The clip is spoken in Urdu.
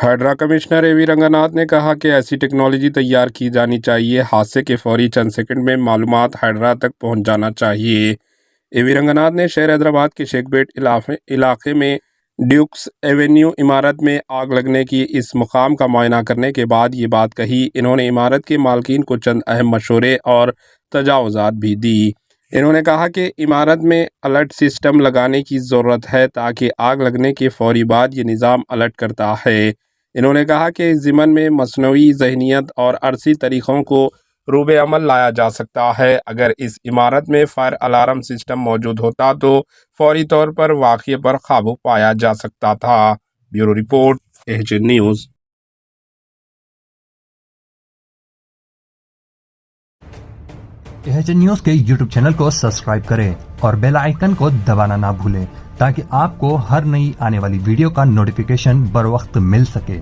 ہائیڈرا کمشنر اے وی رنگناتھ نے کہا کہ ایسی ٹیکنالوجی تیار کی جانی چاہیے حادثے کے فوری چند سیکنڈ میں معلومات ہائیڈرا تک پہنچ جانا چاہیے۔ اے وی رنگناتھ نے شہر حیدرآباد کے شیخ پیٹ علاقے میں ڈیوکس ایونیو عمارت میں آگ لگنے کی اس مقام کا معائنہ کرنے کے بعد یہ بات کہی۔ انہوں نے عمارت کے مالکین کو چند اہم مشورے اور تجاوزات بھی دی۔ انہوں نے کہا کہ عمارت میں الرٹ سسٹم لگانے کی ضرورت ہے تاکہ آگ لگنے کے فوری بعد یہ نظام الرٹ کرتا ہے۔ انہوں نے کہا کہ اس ضمن میں مصنوعی ذہنیت اور عرصی طریقوں کو روب عمل لایا جا سکتا ہے۔ اگر اس عمارت میں فائر الارم سسٹم موجود ہوتا تو فوری طور پر واقعے پر قابو پایا جا سکتا تھا۔ Bureau report AHN news. AHN news کے YouTube چینل کو سبسکرائب کریں اور بیل آئیکن کو دبانا نہ بھولیں تاکہ آپ کو ہر نئی آنے والی ویڈیو کا نوٹیفیکیشن بر وقت مل سکے۔